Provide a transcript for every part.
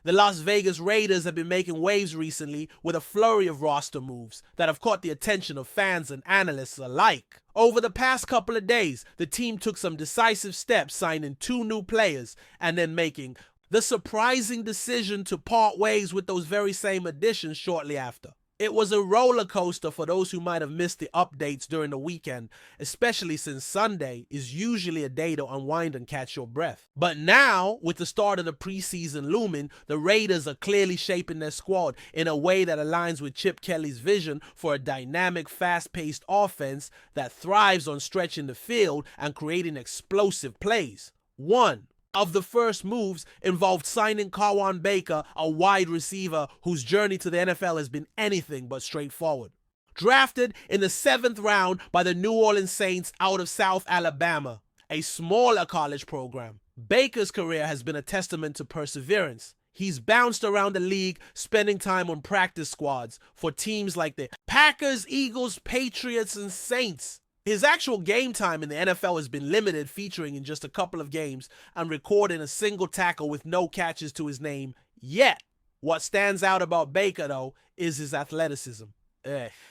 The Las Vegas Raiders have been making waves recently with a flurry of roster moves that have caught the attention of fans and analysts alike. Over the past couple of days, the team took some decisive steps, signing 2 new players and then making the surprising decision to part ways with those very same additions shortly after. It was a roller coaster for those who might have missed the updates during the weekend, especially since Sunday is usually a day to unwind and catch your breath. But now, with the start of the preseason looming, the Raiders are clearly shaping their squad in a way that aligns with Chip Kelly's vision for a dynamic, fast-paced offense that thrives on stretching the field and creating explosive plays. One of the first moves involved signing Kawan Baker, a wide receiver whose journey to the NFL has been anything but straightforward. Drafted in the 7th round by the New Orleans Saints out of South Alabama, a smaller college program, Baker's career has been a testament to perseverance. He's bounced around the league, spending time on practice squads for teams like the Packers, Eagles, Patriots, and Saints. His actual game time in the NFL has been limited, featuring in just a couple of games and recording a single tackle with no catches to his name yet. What stands out about Baker, though, is his athleticism.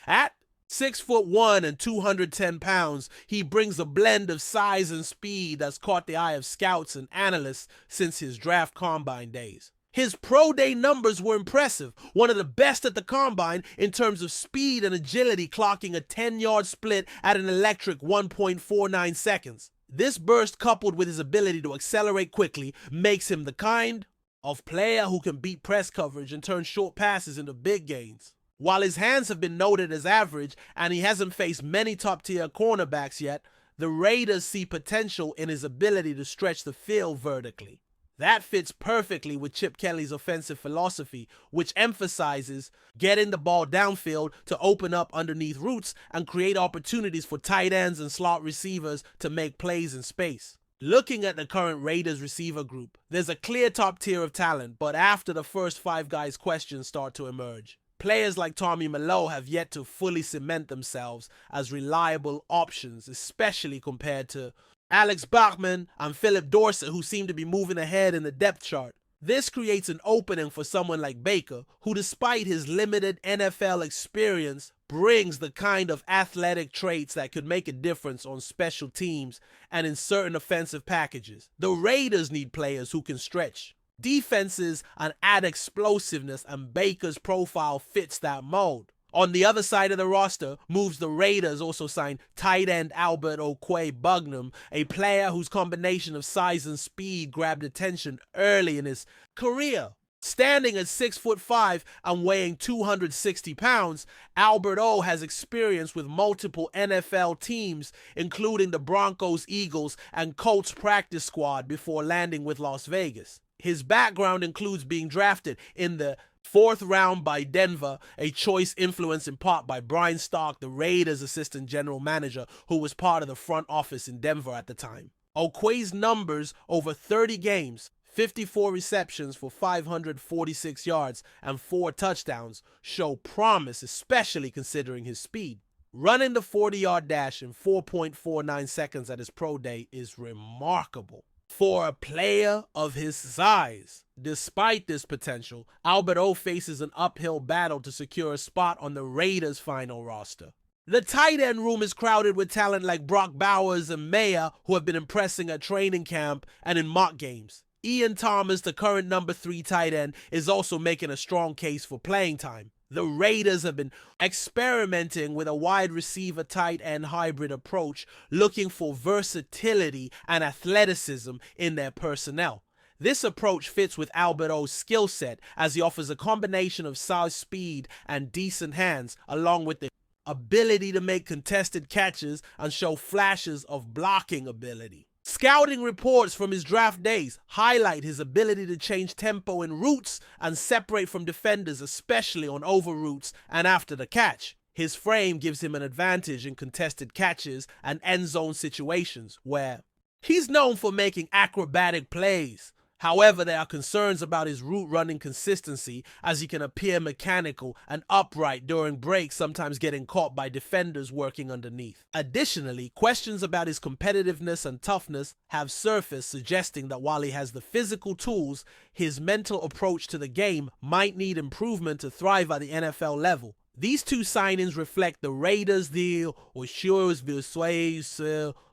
At 6'1" and 210 pounds, he brings a blend of size and speed that's caught the eye of scouts and analysts since his draft combine days. His pro day numbers were impressive, one of the best at the combine in terms of speed and agility, clocking a 10-yard split at an electric 1.49 seconds. This burst, coupled with his ability to accelerate quickly, makes him the kind of player who can beat press coverage and turn short passes into big gains. While his hands have been noted as average and he hasn't faced many top-tier cornerbacks yet, the Raiders see potential in his ability to stretch the field vertically. That fits perfectly with Chip Kelly's offensive philosophy, which emphasizes getting the ball downfield to open up underneath routes and create opportunities for tight ends and slot receivers to make plays in space. Looking at the current Raiders receiver group, there's a clear top tier of talent, but after the first 5 guys, questions start to emerge. Players like Tommy Malone have yet to fully cement themselves as reliable options, especially compared to Alex Bachman and Philip Dorsett, who seem to be moving ahead in the depth chart. This creates an opening for someone like Baker, who despite his limited NFL experience, brings the kind of athletic traits that could make a difference on special teams and in certain offensive packages. The Raiders need players who can stretch defenses and add explosiveness, and Baker's profile fits that mold. On the other side of the roster, moves the Raiders also signed tight end Albert Okwue-Bugnam, a player whose combination of size and speed grabbed attention early in his career. Standing at 6'5" and weighing 260 pounds, Albert O has experience with multiple NFL teams, including the Broncos, Eagles, and Colts practice squad before landing with Las Vegas. His background includes being drafted in the 4th round by Denver, a choice influenced in part by Brian Stark, the Raiders' assistant general manager, who was part of the front office in Denver at the time. Okwue's numbers over 30 games, 54 receptions for 546 yards and 4 touchdowns, show promise, especially considering his speed. Running the 40-yard dash in 4.49 seconds at his pro day is remarkable for a player of his size. Despite this potential, Albert O faces an uphill battle to secure a spot on the Raiders' final roster. The tight end room is crowded with talent like Brock Bowers and Maya, who have been impressing at training camp and in mock games. Ian Thomas, the current number 3 tight end, is also making a strong case for playing time. The Raiders have been experimenting with a wide receiver tight end hybrid approach, looking for versatility and athleticism in their personnel. This approach fits with Albert O's skill set, as he offers a combination of size, speed, and decent hands, along with the ability to make contested catches and show flashes of blocking ability. Scouting reports from his draft days highlight his ability to change tempo in routes and separate from defenders, especially on over routes and after the catch. His frame gives him an advantage in contested catches and end zone situations, where he's known for making acrobatic plays. However, there are concerns about his route running consistency, as he can appear mechanical and upright during breaks, sometimes getting caught by defenders working underneath. Additionally, questions about his competitiveness and toughness have surfaced, suggesting that while he has the physical tools, his mental approach to the game might need improvement to thrive at the NFL level. These two signings reflect the Raiders' deal, or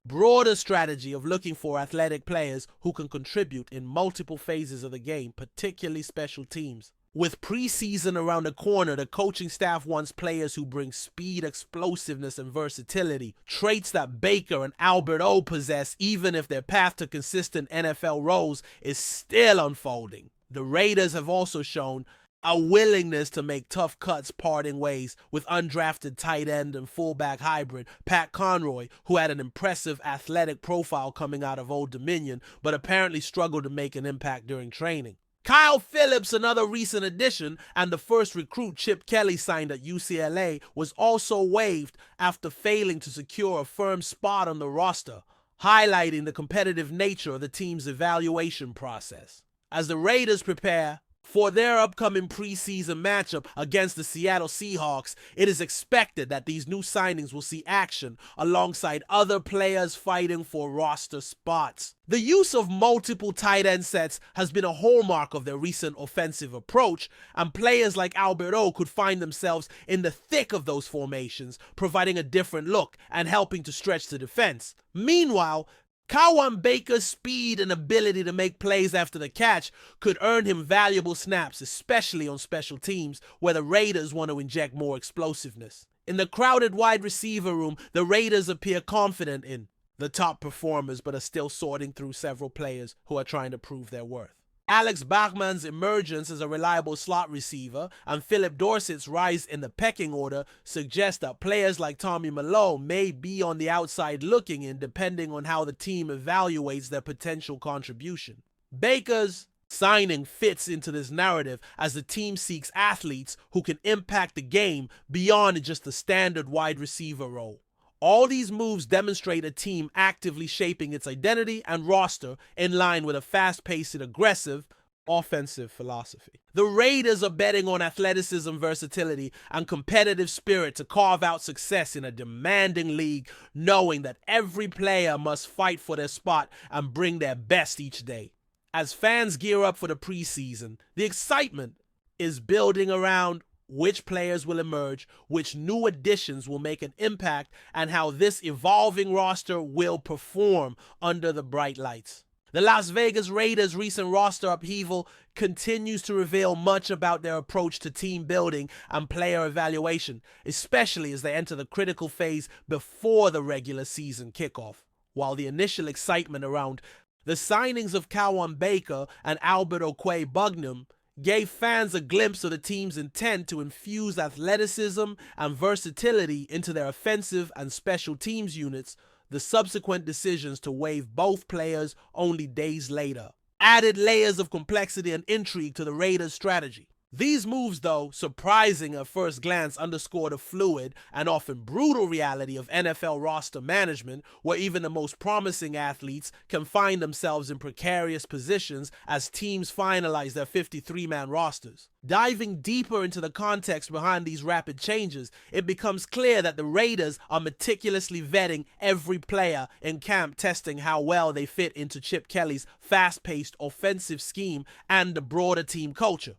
broader strategy of looking for athletic players who can contribute in multiple phases of the game, particularly special teams. With preseason around the corner, the coaching staff wants players who bring speed, explosiveness, and versatility, traits that Baker and Albert O possess, even if their path to consistent NFL roles is still unfolding. The Raiders have also shown a willingness to make tough cuts parting ways with undrafted tight end and fullback hybrid Pat Conroy, who had an impressive athletic profile coming out of Old Dominion, but apparently struggled to make an impact during training. Kyle Phillips, another recent addition, and the first recruit Chip Kelly signed at UCLA, was also waived after failing to secure a firm spot on the roster, highlighting the competitive nature of the team's evaluation process. As the Raiders prepare for their upcoming preseason matchup against the Seattle Seahawks, it is expected that these new signings will see action alongside other players fighting for roster spots. The use of multiple tight end sets has been a hallmark of their recent offensive approach, and players like Albert O could find themselves in the thick of those formations, providing a different look and helping to stretch the defense. Meanwhile, Kawan Baker's speed and ability to make plays after the catch could earn him valuable snaps, especially on special teams where the Raiders want to inject more explosiveness. In the crowded wide receiver room, the Raiders appear confident in the top performers, but are still sorting through several players who are trying to prove their worth. Alex Bachman's emergence as a reliable slot receiver and Philip Dorsett's rise in the pecking order suggest that players like Tommy Malone may be on the outside looking in, depending on how the team evaluates their potential contribution. Baker's signing fits into this narrative as the team seeks athletes who can impact the game beyond just the standard wide receiver role. All these moves demonstrate a team actively shaping its identity and roster in line with a fast-paced and aggressive offensive philosophy. The Raiders are betting on athleticism, versatility, and competitive spirit to carve out success in a demanding league, knowing that every player must fight for their spot and bring their best each day. As fans gear up for the preseason, the excitement is building around which players will emerge, which new additions will make an impact, and how this evolving roster will perform under the bright lights. The Las Vegas Raiders' recent roster upheaval continues to reveal much about their approach to team building and player evaluation, especially as they enter the critical phase before the regular season kickoff. While the initial excitement around the signings of Kawan Baker and Albert Okwue-Bugnam gave fans a glimpse of the team's intent to infuse athleticism and versatility into their offensive and special teams units, the subsequent decisions to waive both players only days later added layers of complexity and intrigue to the Raiders' strategy. These moves, though surprising at first glance, underscore the fluid and often brutal reality of NFL roster management, where even the most promising athletes can find themselves in precarious positions as teams finalize their 53-man rosters. Diving deeper into the context behind these rapid changes, it becomes clear that the Raiders are meticulously vetting every player in camp, testing how well they fit into Chip Kelly's fast-paced offensive scheme and the broader team culture.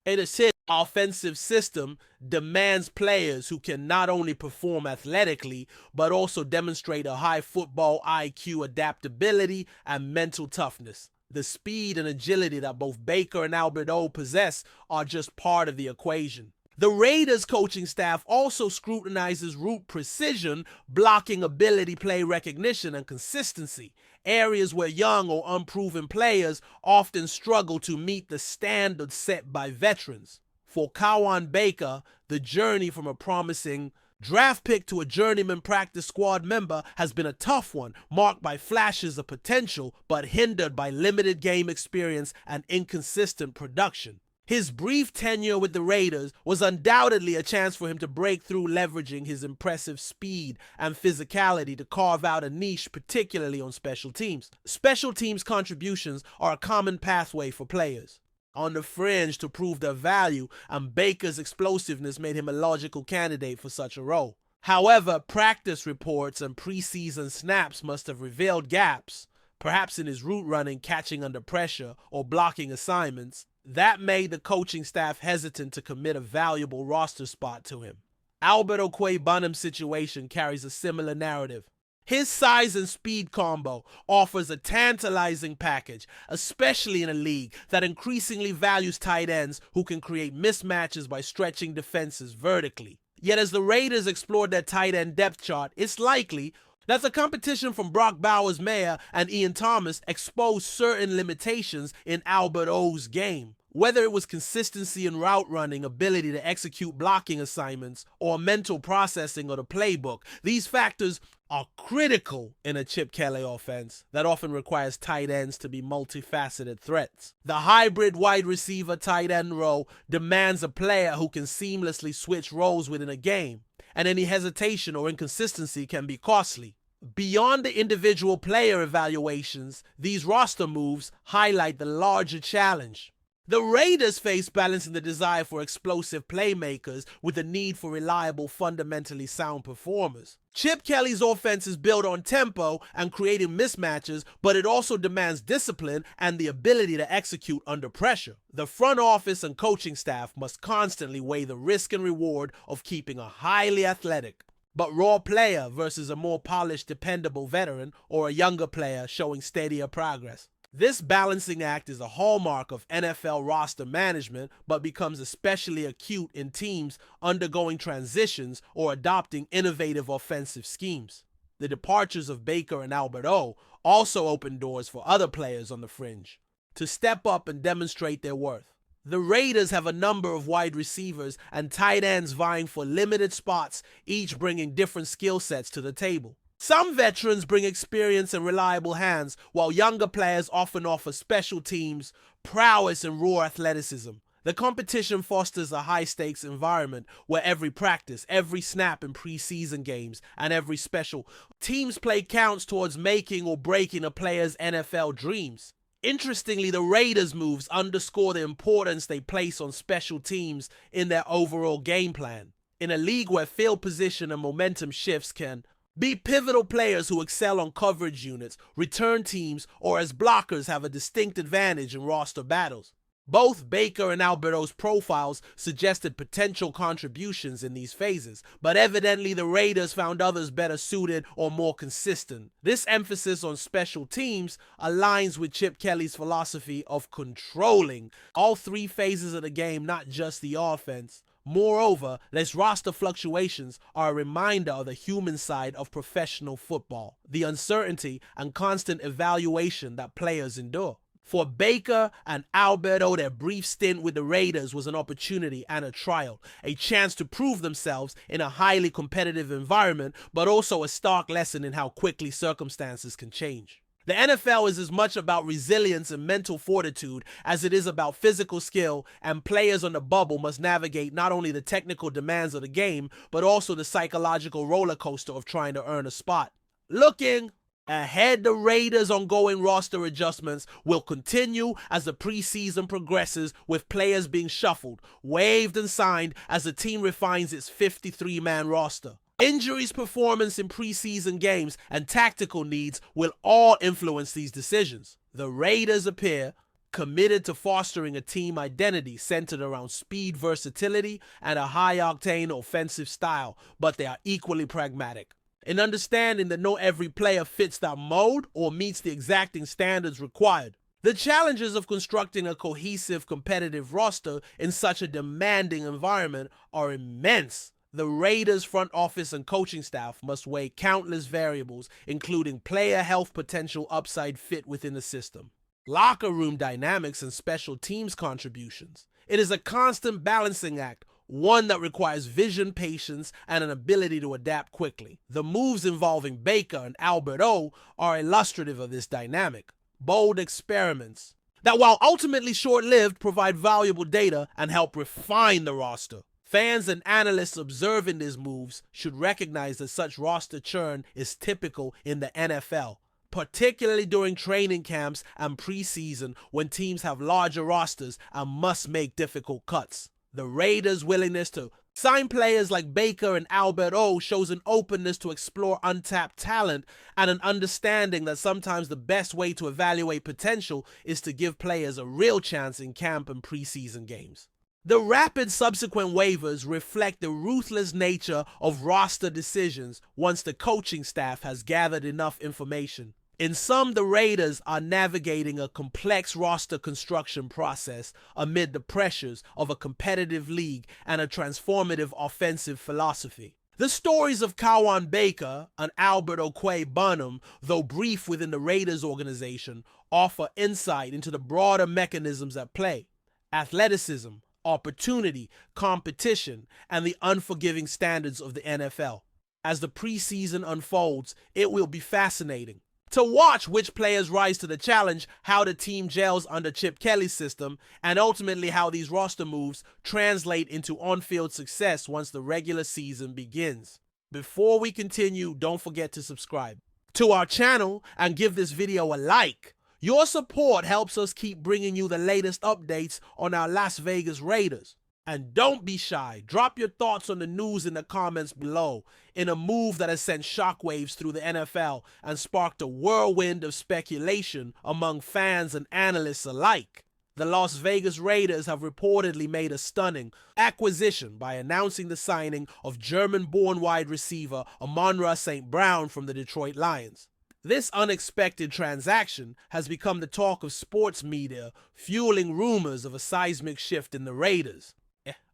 His offensive system demands players who can not only perform athletically, but also demonstrate a high football IQ, adaptability, and mental toughness. The speed and agility that both Baker and Albert O possess are just part of the equation. The Raiders coaching staff also scrutinizes route precision, blocking ability, play recognition, and consistency, areas where young or unproven players often struggle to meet the standards set by veterans. For Kawan Baker, the journey from a promising draft pick to a journeyman practice squad member has been a tough one, marked by flashes of potential but hindered by limited game experience and inconsistent production. His brief tenure with the Raiders was undoubtedly a chance for him to break through, leveraging his impressive speed and physicality to carve out a niche, particularly on special teams. Special teams contributions are a common pathway for players on the fringe to prove their value, and Baker's explosiveness made him a logical candidate for such a role. However, practice reports and preseason snaps must have revealed gaps, perhaps in his route running, catching under pressure, or blocking assignments, that made the coaching staff hesitant to commit a valuable roster spot to him. Albert Okwue-Bunham's situation carries a similar narrative. His size and speed combo offers a tantalizing package, especially in a league that increasingly values tight ends who can create mismatches by stretching defenses vertically. Yet as the Raiders explored their tight end depth chart, it's likely that the competition from Brock Bowers-Mayer and Ian Thomas exposed certain limitations in Albert O's game. Whether it was consistency in route running, ability to execute blocking assignments, or mental processing of the playbook, these factors are critical in a Chip Kelly offense that often requires tight ends to be multifaceted threats. The hybrid wide receiver tight end role demands a player who can seamlessly switch roles within a game, and any hesitation or inconsistency can be costly. Beyond the individual player evaluations, these roster moves highlight the larger challenge. The Raiders face balancing the desire for explosive playmakers with the need for reliable, fundamentally sound performers. Chip Kelly's offense is built on tempo and creating mismatches, but it also demands discipline and the ability to execute under pressure. The front office and coaching staff must constantly weigh the risk and reward of keeping a highly athletic but raw player versus a more polished, dependable veteran or a younger player showing steadier progress. This balancing act is a hallmark of NFL roster management, but becomes especially acute in teams undergoing transitions or adopting innovative offensive schemes. The departures of Baker and Albert O also open doors for other players on the fringe to step up and demonstrate their worth. The Raiders have a number of wide receivers and tight ends vying for limited spots, each bringing different skill sets to the table. Some veterans bring experience and reliable hands, while younger players often offer special teams, prowess, and raw athleticism. The competition fosters a high-stakes environment where every practice, every snap in preseason games, and every special teams play counts towards making or breaking a player's NFL dreams. Interestingly, the Raiders' moves underscore the importance they place on special teams in their overall game plan. In a league where field position and momentum shifts can be pivotal, players who excel on coverage units, return teams, or as blockers have a distinct advantage in roster battles. Both Baker and Alberto's profiles suggested potential contributions in these phases, but evidently the Raiders found others better suited or more consistent. This emphasis on special teams aligns with Chip Kelly's philosophy of controlling all three phases of the game, not just the offense. Moreover, these roster fluctuations are a reminder of the human side of professional football, the uncertainty and constant evaluation that players endure. For Baker and Alberto, their brief stint with the Raiders was an opportunity and a trial, a chance to prove themselves in a highly competitive environment, but also a stark lesson in how quickly circumstances can change. The NFL is as much about resilience and mental fortitude as it is about physical skill, and players on the bubble must navigate not only the technical demands of the game, but also the psychological roller coaster of trying to earn a spot. Looking ahead, the Raiders' ongoing roster adjustments will continue as the preseason progresses, with players being shuffled, waived, and signed as the team refines its 53-man roster. Injuries, performance in preseason games, and tactical needs will all influence these decisions. The Raiders appear committed to fostering a team identity centered around speed, versatility, and a high-octane offensive style, but they are equally pragmatic in understanding that not every player fits that mold or meets the exacting standards required. The challenges of constructing a cohesive, competitive roster in such a demanding environment are immense. The Raiders' front office and coaching staff must weigh countless variables, including player health, potential upside, fit within the system, locker room dynamics, and special teams contributions. It is a constant balancing act, one that requires vision, patience, and an ability to adapt quickly. The moves involving Baker and Albert O are illustrative of this dynamic. Bold experiments, that, while ultimately short-lived, provide valuable data and help refine the roster. Fans and analysts observing these moves should recognize that such roster churn is typical in the NFL, particularly during training camps and preseason when teams have larger rosters and must make difficult cuts. The Raiders' willingness to sign players like Baker and Albert O shows an openness to explore untapped talent and an understanding that sometimes the best way to evaluate potential is to give players a real chance in camp and preseason games. The rapid subsequent waivers reflect the ruthless nature of roster decisions once the coaching staff has gathered enough information. In sum, the Raiders are navigating a complex roster construction process amid the pressures of a competitive league and a transformative offensive philosophy. The stories of Kawan Baker and Albert Okwue Burnham, though brief within the Raiders organization, offer insight into the broader mechanisms at play: athleticism, opportunity, competition, and the unforgiving standards of the NFL. As the preseason unfolds, it will be fascinating to watch which players rise to the challenge, how the team gels under Chip Kelly's system, and ultimately how these roster moves translate into on-field success once the regular season begins. Before we continue, don't forget to subscribe to our channel and give this video a like. Your support helps us keep bringing you the latest updates on our Las Vegas Raiders. And don't be shy, drop your thoughts on the news in the comments below. In a move that has sent shockwaves through the NFL and sparked a whirlwind of speculation among fans and analysts alike, the Las Vegas Raiders have reportedly made a stunning acquisition by announcing the signing of German-born wide receiver AMON RA St. from the Detroit Lions. This unexpected transaction has become the talk of sports media, fueling rumors of a seismic shift in the Raiders'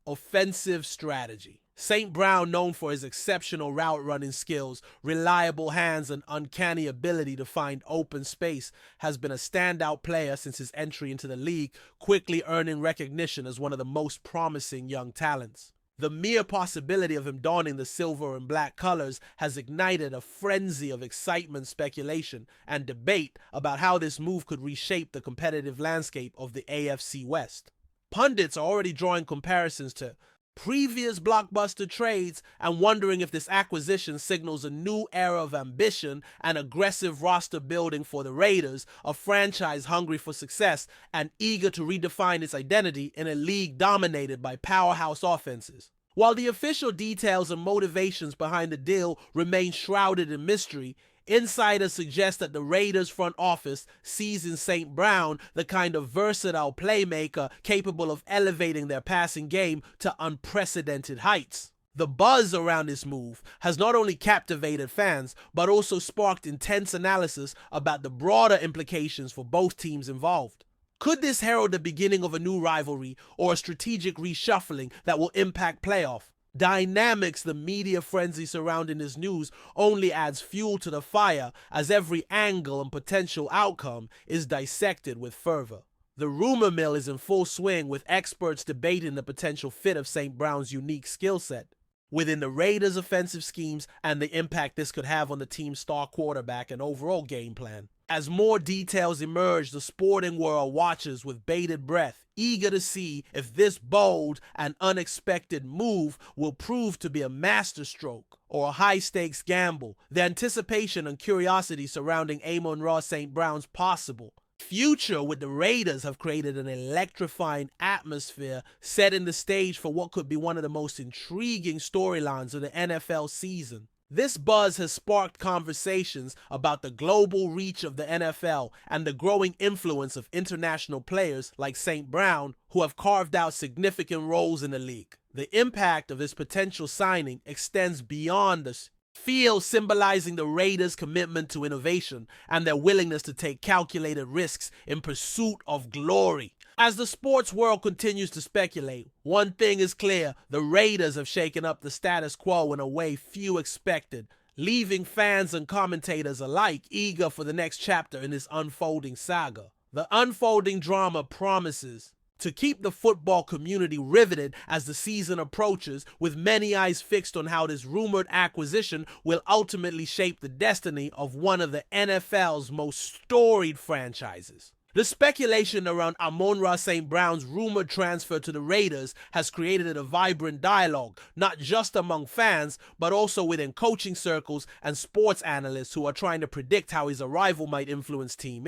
offensive strategy. St. Brown, known for his exceptional route running skills, reliable hands, and uncanny ability to find open space, has been a standout player since his entry into the league, quickly earning recognition as one of the most promising young talents. The mere possibility of him donning the silver and black colors has ignited a frenzy of excitement, speculation, and debate about how this move could reshape the competitive landscape of the AFC West. Pundits are already drawing comparisons to previous blockbuster trades and wondering if this acquisition signals a new era of ambition and aggressive roster building for the Raiders, a franchise hungry for success and eager to redefine its identity in a league dominated by powerhouse offenses. While the official details and motivations behind the deal remain shrouded in mystery, insiders suggest that the Raiders front office sees in St. Brown the kind of versatile playmaker capable of elevating their passing game to unprecedented heights. The buzz around this move has not only captivated fans, but also sparked intense analysis about the broader implications for both teams involved. Could this herald the beginning of a new rivalry or a strategic reshuffling that will impact playoff dynamics? The media frenzy surrounding this news only adds fuel to the fire as every angle and potential outcome is dissected with fervor. The rumor mill is in full swing, with experts debating the potential fit of St. Brown's unique skill set within the Raiders' offensive schemes and the impact this could have on the team's star quarterback and overall game plan. As more details emerge, the sporting world watches with bated breath, eager to see if this bold and unexpected move will prove to be a masterstroke or a high-stakes gamble. The anticipation and curiosity surrounding Amon Ra St. Brown's possible future with the Raiders have created an electrifying atmosphere, setting the stage for what could be one of the most intriguing storylines of the NFL season. This buzz has sparked conversations about the global reach of the NFL and the growing influence of international players like St. Brown, who have carved out significant roles in the league. The impact of this potential signing extends beyond the field, symbolizing the Raiders' commitment to innovation and their willingness to take calculated risks in pursuit of glory. As the sports world continues to speculate, one thing is clear: the Raiders have shaken up the status quo in a way few expected, leaving fans and commentators alike eager for the next chapter in this unfolding saga. The unfolding drama promises to keep the football community riveted as the season approaches, with many eyes fixed on how this rumored acquisition will ultimately shape the destiny of one of the NFL's most storied franchises. The speculation around Amon Ra St. Brown's rumored transfer to the Raiders has created a vibrant dialogue, not just among fans, but also within coaching circles and sports analysts who are trying to predict how his arrival might influence team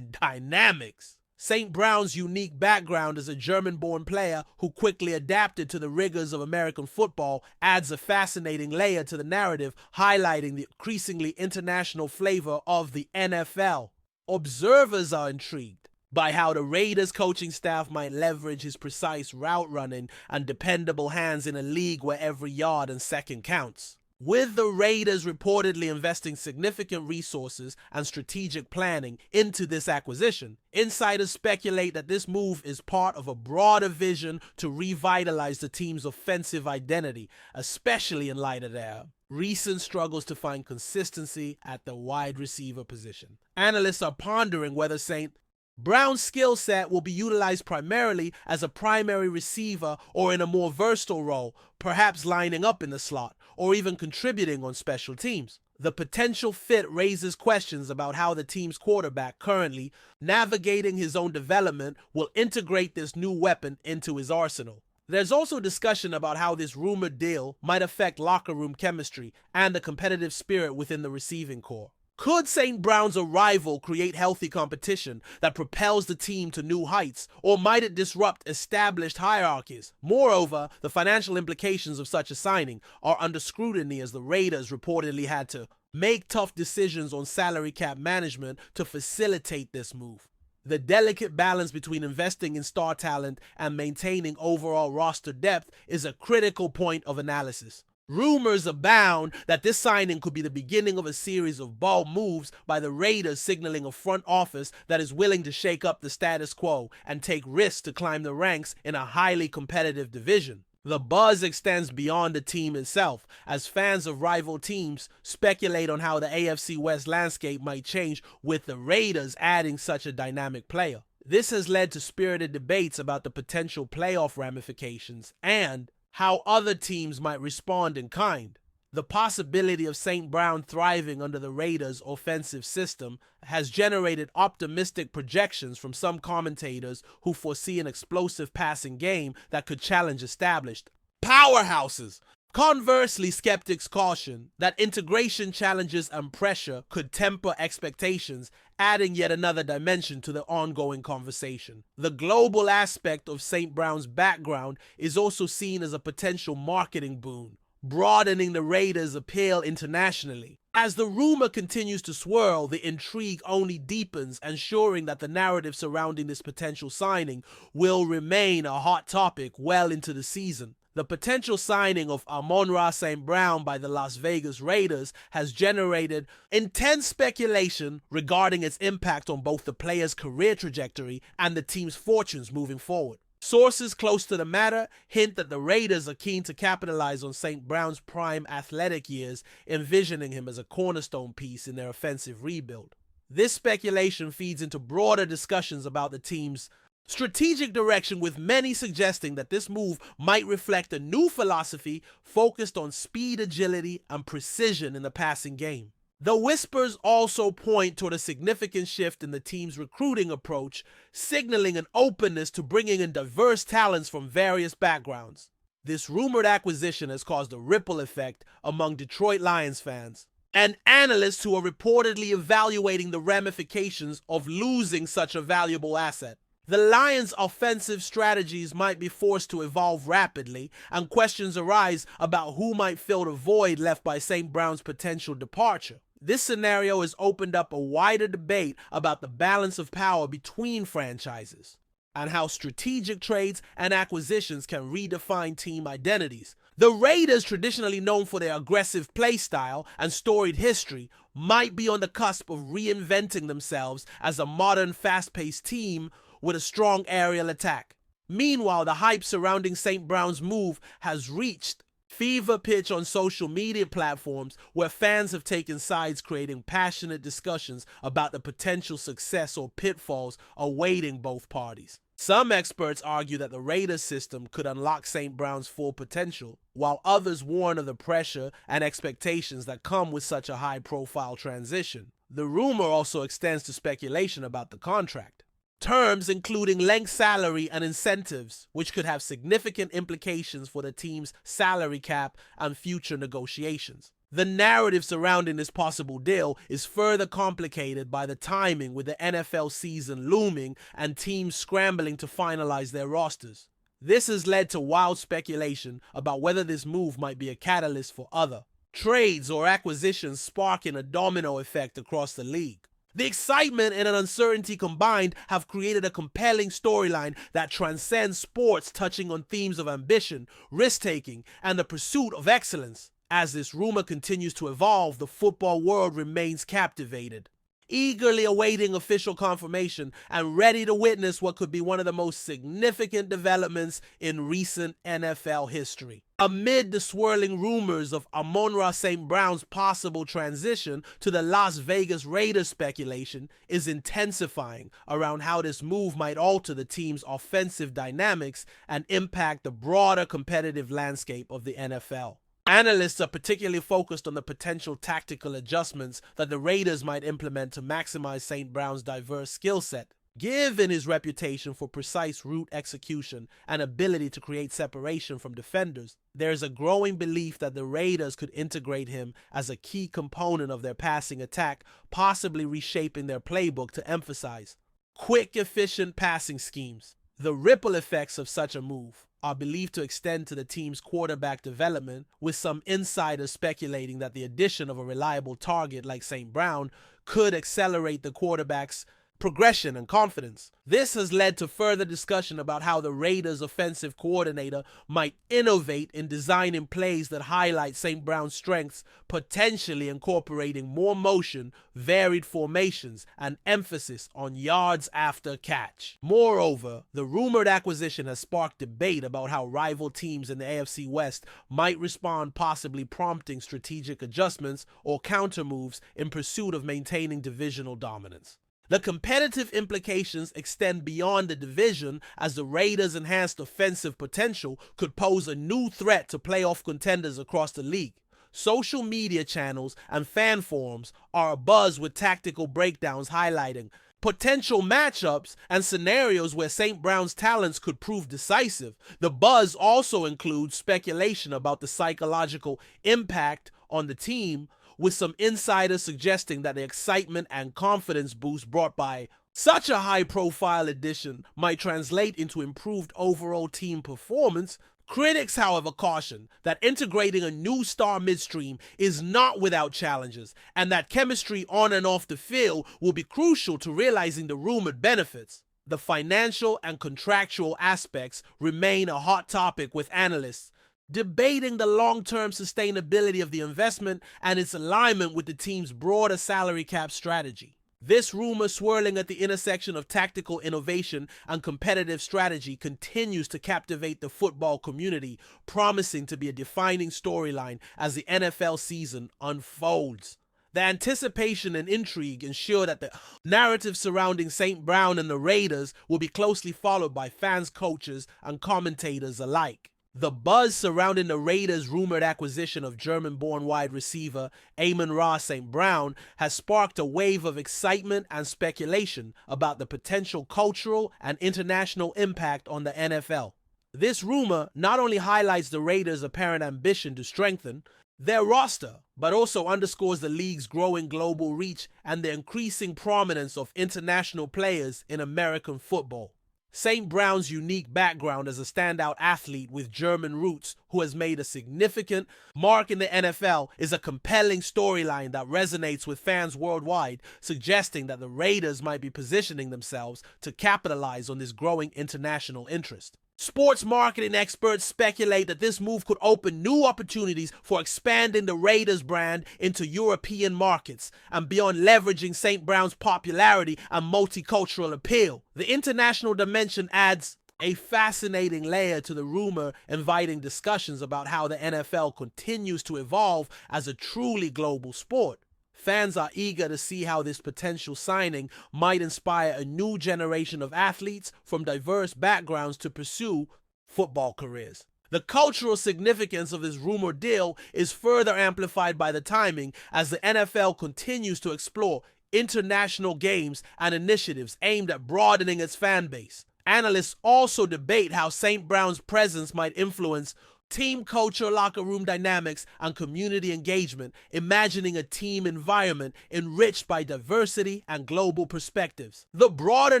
dynamics. St. Brown's unique background as a German-born player who quickly adapted to the rigors of American football adds a fascinating layer to the narrative, highlighting the increasingly international flavor of the NFL. Observers are intrigued by how the Raiders coaching staff might leverage his precise route running and dependable hands in a league where every yard and second counts. With the Raiders reportedly investing significant resources and strategic planning into this acquisition, insiders speculate that this move is part of a broader vision to revitalize the team's offensive identity, especially in light of their recent struggles to find consistency at the wide receiver position. Analysts are pondering whether St. Brown's skill set will be utilized primarily as a primary receiver or in a more versatile role, perhaps lining up in the slot or even contributing on special teams. The potential fit raises questions about how the team's quarterback, currently navigating his own development, will integrate this new weapon into his arsenal. There's also discussion about how this rumored deal might affect locker room chemistry and the competitive spirit within the receiving corps. Could St. Brown's arrival create healthy competition that propels the team to new heights, or might it disrupt established hierarchies? Moreover, the financial implications of such a signing are under scrutiny as the Raiders reportedly had to make tough decisions on salary cap management to facilitate this move. The delicate balance between investing in star talent and maintaining overall roster depth is a critical point of analysis. Rumors abound that this signing could be the beginning of a series of bold moves by the Raiders, signaling a front office that is willing to shake up the status quo and take risks to climb the ranks in a highly competitive division. The buzz extends beyond the team itself, as fans of rival teams speculate on how the AFC West landscape might change with the Raiders adding such a dynamic player. This has led to spirited debates about the potential playoff ramifications and how other teams might respond in kind. The possibility of St. Brown thriving under the Raiders' offensive system has generated optimistic projections from some commentators who foresee an explosive passing game that could challenge established powerhouses. Conversely, skeptics caution that integration challenges and pressure could temper expectations, adding yet another dimension to the ongoing conversation. The global aspect of St. Brown's background is also seen as a potential marketing boon, broadening the Raiders' appeal internationally. As the rumor continues to swirl, the intrigue only deepens, ensuring that the narrative surrounding this potential signing will remain a hot topic well into the season. The potential signing of Amon Ra St. Brown by the Las Vegas Raiders has generated intense speculation regarding its impact on both the player's career trajectory and the team's fortunes moving forward. Sources close to the matter hint that the Raiders are keen to capitalize on St. Brown's prime athletic years, envisioning him as a cornerstone piece in their offensive rebuild. This speculation feeds into broader discussions about the team's strategic direction, with many suggesting that this move might reflect a new philosophy focused on speed, agility, and precision in the passing game. The whispers also point toward a significant shift in the team's recruiting approach, signaling an openness to bringing in diverse talents from various backgrounds. This rumored acquisition has caused a ripple effect among Detroit Lions fans and analysts who are reportedly evaluating the ramifications of losing such a valuable asset. The Lions' offensive strategies might be forced to evolve rapidly, and questions arise about who might fill the void left by St. Brown's potential departure. This scenario has opened up a wider debate about the balance of power between franchises and how strategic trades and acquisitions can redefine team identities. The Raiders, traditionally known for their aggressive play style and storied history, might be on the cusp of reinventing themselves as a modern, fast-paced team with a strong aerial attack. Meanwhile, the hype surrounding St. Brown's move has reached fever pitch on social media platforms, where fans have taken sides, creating passionate discussions about the potential success or pitfalls awaiting both parties. Some experts argue that the Raiders system could unlock St. Brown's full potential, while others warn of the pressure and expectations that come with such a high-profile transition. The rumor also extends to speculation about the contract. Terms including length, salary, and incentives, which could have significant implications for the team's salary cap and future negotiations. The narrative surrounding this possible deal is further complicated by the timing, with the NFL season looming and teams scrambling to finalize their rosters. This has led to wild speculation about whether this move might be a catalyst for other trades or acquisitions, sparking a domino effect across the league. The excitement and uncertainty combined have created a compelling storyline that transcends sports, touching on themes of ambition, risk-taking, and the pursuit of excellence. As this rumor continues to evolve, the football world remains captivated, eagerly awaiting official confirmation and ready to witness what could be one of the most significant developments in recent NFL history. Amid the swirling rumors of AMON RA St. Brown's possible transition, to the Las Vegas Raiders, speculation is intensifying around how this move might alter the team's offensive dynamics and impact the broader competitive landscape of the NFL. Analysts are particularly focused on the potential tactical adjustments that the Raiders might implement to maximize St. Brown's diverse skill set. Given his reputation for precise route execution and ability to create separation from defenders, there is a growing belief that the Raiders could integrate him as a key component of their passing attack, possibly reshaping their playbook to emphasize quick, efficient passing schemes. The ripple effects of such a move are believed to extend to the team's quarterback development, with some insiders speculating that the addition of a reliable target like St. Brown could accelerate the quarterback's progression and confidence. This has led to further discussion about how the Raiders' offensive coordinator might innovate in designing plays that highlight St. Brown's strengths, potentially incorporating more motion, varied formations, and emphasis on yards after catch. Moreover, the rumored acquisition has sparked debate about how rival teams in the AFC West might respond, possibly prompting strategic adjustments or counter moves in pursuit of maintaining divisional dominance. The competitive implications extend beyond the division, as the Raiders' enhanced offensive potential could pose a new threat to playoff contenders across the league. Social media channels and fan forums are abuzz with tactical breakdowns highlighting potential matchups and scenarios where St. Brown's talents could prove decisive. The buzz also includes speculation about the psychological impact on the team, with some insiders suggesting that the excitement and confidence boost brought by such a high-profile addition might translate into improved overall team performance. Critics, however, caution that integrating a new star midstream is not without challenges, and that chemistry on and off the field will be crucial to realizing the rumored benefits. The financial and contractual aspects remain a hot topic, with analysts debating the long-term sustainability of the investment and its alignment with the team's broader salary cap strategy. This rumor, swirling at the intersection of tactical innovation and competitive strategy, continues to captivate the football community, promising to be a defining storyline as the NFL season unfolds. The anticipation and intrigue ensure that the narrative surrounding St. Brown and the Raiders will be closely followed by fans, coaches, and commentators alike. The buzz surrounding the Raiders' rumored acquisition of German-born wide receiver AMON RA St. Brown has sparked a wave of excitement and speculation about the potential cultural and international impact on the NFL. This rumor not only highlights the Raiders' apparent ambition to strengthen their roster, but also underscores the league's growing global reach and the increasing prominence of international players in American football. St. Brown's unique background as a standout athlete with German roots who has made a significant mark in the NFL is a compelling storyline that resonates with fans worldwide, suggesting that the Raiders might be positioning themselves to capitalize on this growing international interest. Sports marketing experts speculate that this move could open new opportunities for expanding the Raiders brand into European markets and beyond, leveraging St. Brown's popularity and multicultural appeal. The international dimension adds a fascinating layer to the rumor, inviting discussions about how the NFL continues to evolve as a truly global sport. Fans are eager to see how this potential signing might inspire a new generation of athletes from diverse backgrounds to pursue football careers. The cultural significance of this rumored deal is further amplified by the timing, as the NFL continues to explore international games, and initiatives aimed at broadening its fan base. Analysts also debate how St. Brown's presence might influence team culture, locker room dynamics, and community engagement, imagining a team environment enriched by diversity and global perspectives. The broader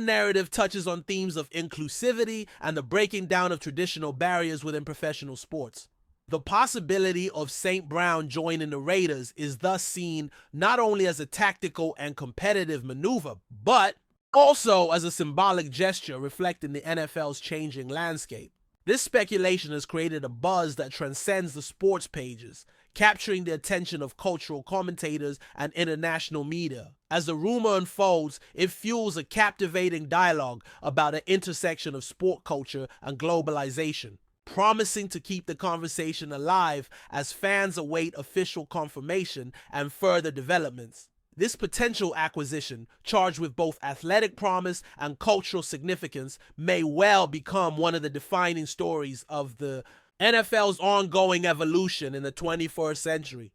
narrative touches on themes of inclusivity and the breaking down of traditional barriers within professional sports. The possibility of St. Brown joining the Raiders is thus seen not only as a tactical and competitive maneuver, but also as a symbolic gesture reflecting the NFL's changing landscape. This speculation has created a buzz that transcends the sports pages, capturing the attention of cultural commentators and international media. As the rumor unfolds, it fuels a captivating dialogue about an intersection of sport culture and globalization, promising to keep the conversation alive as fans await official confirmation and further developments. This potential acquisition, charged with both athletic promise and cultural significance, may well become one of the defining stories of the NFL's ongoing evolution in the 21st century.